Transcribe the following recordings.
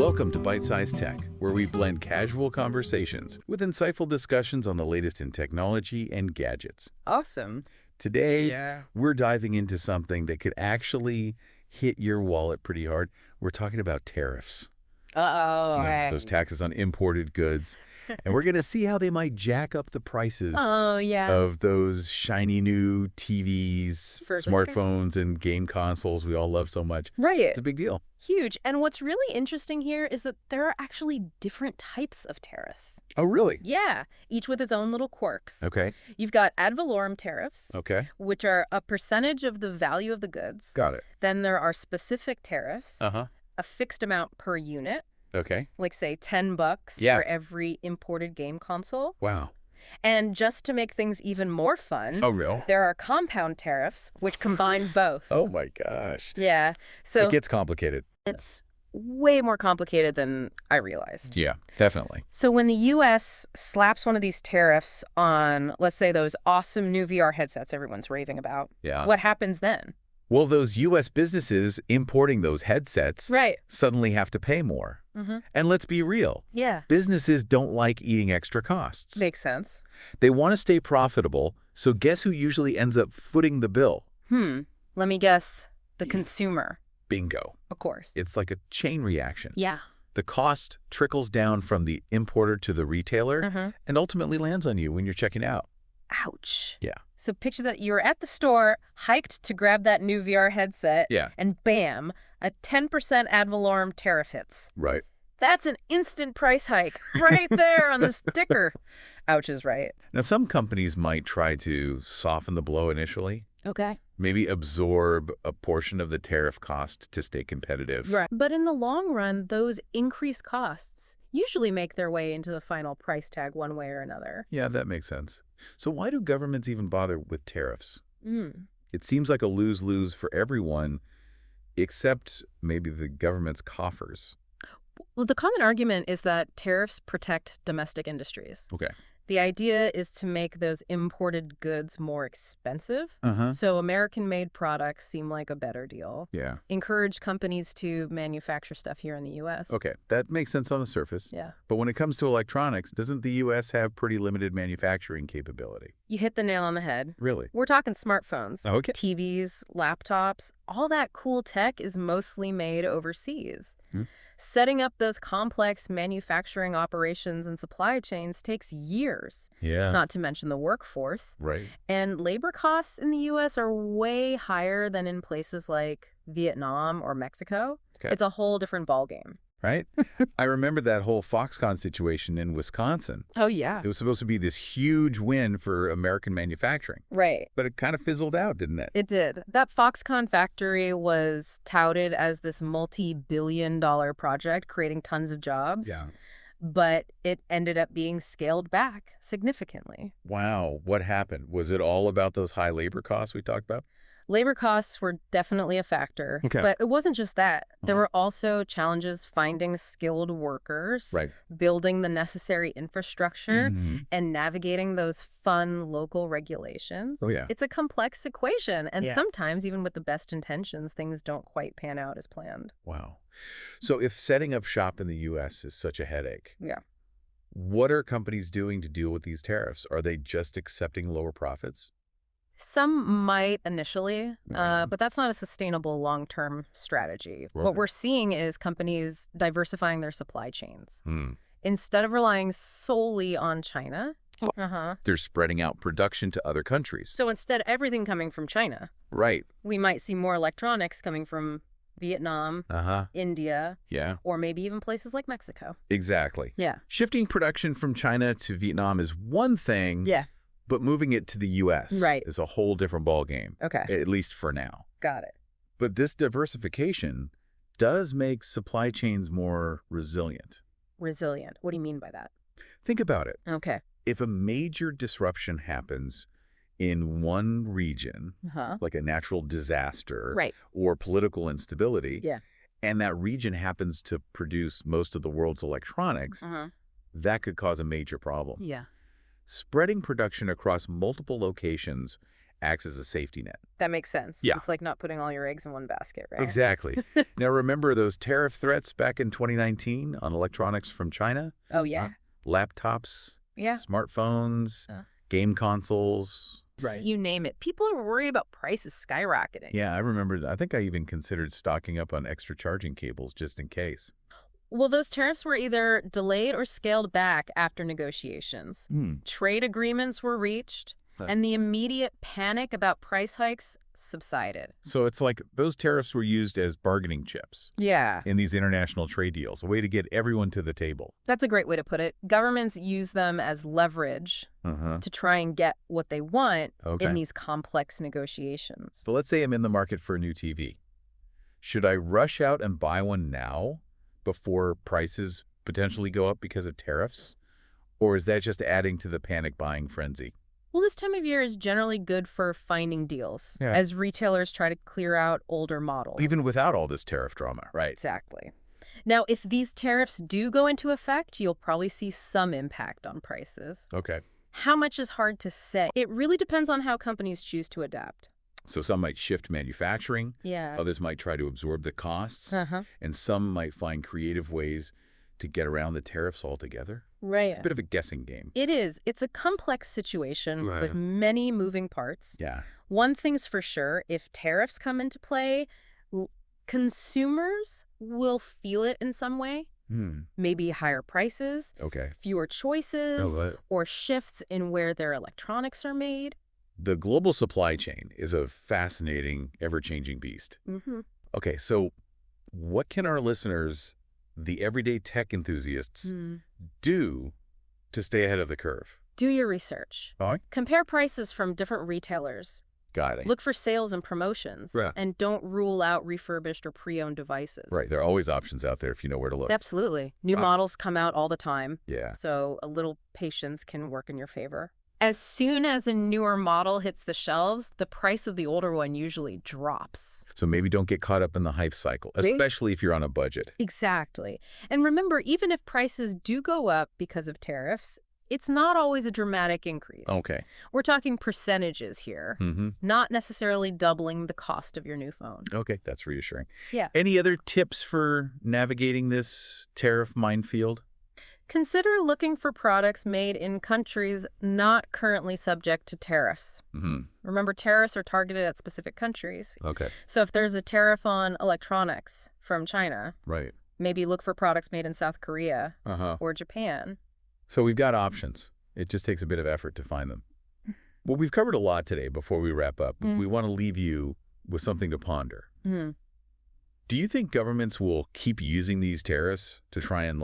Welcome to Byte-Sized Tech, where we blend casual conversations with insightful discussions on the latest in technology and gadgets. Awesome. Today, we're diving into something that could actually hit your wallet pretty hard. We're talking about tariffs. Those taxes on imported goods. And we're going to see how they might jack up the prices of those shiny new TVs, smartphones, and game consoles we all love so much. Right. It's a big deal. Huge. And what's really interesting here is that there are actually different types of tariffs. Oh, really? Yeah, each with its own little quirks. Okay. You've got ad valorem tariffs, which are a percentage of the value of the goods. Got it. Then there are specific tariffs, a fixed amount per unit. Okay. Like, say, $10 for every imported game console. Wow. And just to make things even more fun, there are compound tariffs, which combine both. Oh, my gosh. Yeah. So it gets complicated. It's way more complicated than I realized. Yeah, definitely. So when the U.S. slaps one of these tariffs on, let's say, those awesome new VR headsets everyone's raving about, what happens then? Well, those U.S. businesses importing those headsets suddenly have to pay more. And let's be real. Yeah. Businesses don't like eating extra costs. Makes sense. They want to stay profitable, so guess who usually ends up footing the bill? Let me guess. The consumer. Bingo. Of course. It's like a chain reaction. Yeah. The cost trickles down from the importer to the retailer and ultimately lands on you when you're checking out. Ouch. Yeah. So picture that you're at the store, hiked to grab that new VR headset, and bam, a 10% ad valorem tariff hits. Right. That's an instant price hike right there on the sticker. Ouch is right. Now, some companies might try to soften the blow initially. Okay. Maybe absorb a portion of the tariff cost to stay competitive. Right. But in the long run, those increased costs usually make their way into the final price tag one way or another. Yeah, that makes sense. So why do governments even bother with tariffs? It seems like a lose-lose for everyone, except maybe the government's coffers. Well, the common argument is that tariffs protect domestic industries. Okay. The idea is to make those imported goods more expensive, so American-made products seem like a better deal. Yeah. Encourage companies to manufacture stuff here in the U.S. Okay, that makes sense on the surface. Yeah. But when it comes to electronics, doesn't the U.S. have pretty limited manufacturing capability? You hit the nail on the head. Really? We're talking smartphones, Okay. TVs, laptops. All that cool tech is mostly made overseas. Setting up those complex manufacturing operations and supply chains takes years, not to mention the workforce. Right. And labor costs in the U.S. are way higher than in places like Vietnam or Mexico. Okay. It's a whole different ballgame. Right? I remember that whole Foxconn situation in Wisconsin. Oh, yeah. It was supposed to be this huge win for American manufacturing. Right. But it kind of fizzled out, didn't it? It did. That Foxconn factory was touted as this multi-billion-dollar project creating tons of jobs. Yeah. But it ended up being scaled back significantly. Wow. What happened? Was it all about those high labor costs we talked about? Labor costs were definitely a factor, but it wasn't just that. There were also challenges finding skilled workers, building the necessary infrastructure, and navigating those fun local regulations. Oh, yeah. It's a complex equation, and sometimes, even with the best intentions, things don't quite pan out as planned. Wow. So if setting up shop in the U.S. is such a headache, what are companies doing to deal with these tariffs? Are they just accepting lower profits? Some might initially, but that's not a sustainable long-term strategy. What we're seeing is companies diversifying their supply chains. Instead of relying solely on China, they're spreading out production to other countries. So instead, everything coming from China. Right. We might see more electronics coming from Vietnam, India, or maybe even places like Mexico. Exactly. Yeah. Shifting production from China to Vietnam is one thing. Yeah. But moving it to the U.S. is a whole different ballgame. Okay. At least for now. Got it. But this diversification does make supply chains more resilient. Resilient? What do you mean by that? Think about it. Okay. If a major disruption happens in one region, like a natural disaster or political instability, and that region happens to produce most of the world's electronics, that could cause a major problem. Yeah. Spreading production across multiple locations acts as a safety net. That makes sense. Yeah. It's like not putting all your eggs in one basket, right? Exactly. Now, remember those tariff threats back in 2019 on electronics from China? Oh, yeah. Laptops, Yeah. smartphones, game consoles. Right. You name it. People are worried about prices skyrocketing. Yeah, I remember. I think I even considered stocking up on extra charging cables just in case. Well, those tariffs were either delayed or scaled back after negotiations. Trade agreements were reached, and the immediate panic about price hikes subsided. So it's like those tariffs were used as bargaining chips. Yeah. In these international trade deals, a way to get everyone to the table. That's a great way to put it. Governments use them as leverage to try and get what they want in these complex negotiations. So let's say I'm in the market for a new TV. Should I rush out and buy one now before prices potentially go up because of tariffs? Or is that just adding to the panic buying frenzy? Well, this time of year is generally good for finding deals as retailers try to clear out older models. Even without all this tariff drama, right? Exactly. Now, if these tariffs do go into effect, you'll probably see some impact on prices. Okay. How much is hard to say. It really depends on how companies choose to adapt. So some might shift manufacturing. Yeah. Others might try to absorb the costs. And some might find creative ways to get around the tariffs altogether. Right. It's a bit of a guessing game. It is. It's a complex situation with many moving parts. Yeah. One thing's for sure, if tariffs come into play, consumers will feel it in some way. Maybe higher prices, fewer choices, or shifts in where their electronics are made. The global supply chain is a fascinating, ever-changing beast. Okay, so what can our listeners, the everyday tech enthusiasts, do to stay ahead of the curve? Do your research. Compare prices from different retailers. Got it. Look for sales and promotions. And don't rule out refurbished or pre-owned devices. Right. There are always options out there if you know where to look. Absolutely. New models come out all the time. Yeah. So a little patience can work in your favor. As soon as a newer model hits the shelves, the price of the older one usually drops. So maybe don't get caught up in the hype cycle, especially if you're on a budget. Exactly. And remember, even if prices do go up because of tariffs, it's not always a dramatic increase. Okay. We're talking percentages here, not necessarily doubling the cost of your new phone. Okay, that's reassuring. Yeah. Any other tips for navigating this tariff minefield? Consider looking for products made in countries not currently subject to tariffs. Remember, tariffs are targeted at specific countries. Okay. So if there's a tariff on electronics from China, maybe look for products made in South Korea or Japan. So we've got options. It just takes a bit of effort to find them. Well, we've covered a lot today. Before we wrap up, we want to leave you with something to ponder. Do you think governments will keep using these tariffs to try and,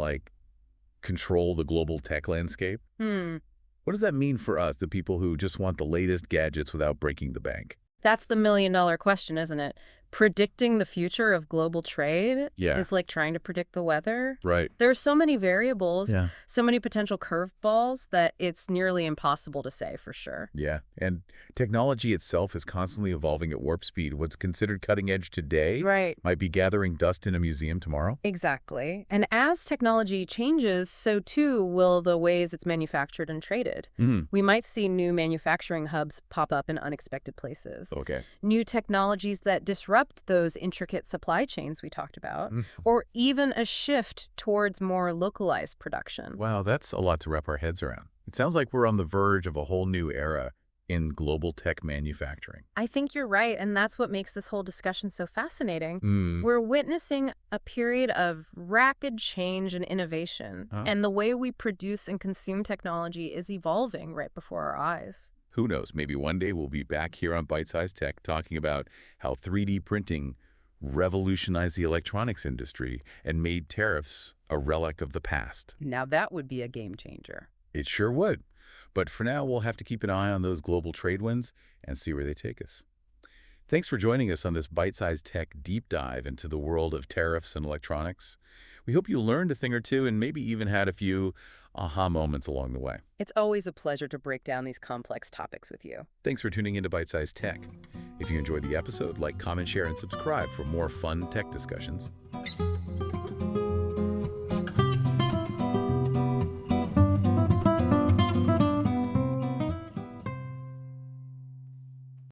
control the global tech landscape? What does that mean for us, the people who just want the latest gadgets without breaking the bank? That's the million-dollar question, isn't it? Predicting the future of global trade is like trying to predict the weather. Right. There are so many variables, so many potential curveballs that it's nearly impossible to say for sure. Yeah, and technology itself is constantly evolving at warp speed. What's considered cutting edge today might be gathering dust in a museum tomorrow. Exactly. And as technology changes, so too will the ways it's manufactured and traded. We might see new manufacturing hubs pop up in unexpected places. Okay. New technologies that disrupt those intricate supply chains we talked about, or even a shift towards more localized production. Wow, that's a lot to wrap our heads around. It sounds like we're on the verge of a whole new era in global tech manufacturing. I think you're right, and that's what makes this whole discussion so fascinating. We're witnessing a period of rapid change and innovation, and the way we produce and consume technology is evolving right before our eyes. Who knows? Maybe one day we'll be back here on Byte-Sized Tech talking about how 3D printing revolutionized the electronics industry and made tariffs a relic of the past. Now that would be a game changer. It sure would. But for now, we'll have to keep an eye on those global trade winds and see where they take us. Thanks for joining us on this Byte-Sized Tech deep dive into the world of tariffs and electronics. We hope you learned a thing or two and maybe even had a few aha moments along the way. It's always a pleasure to break down these complex topics with you. Thanks for tuning into Byte-Sized Tech. If you enjoyed the episode, like, comment, share, and subscribe for more fun tech discussions.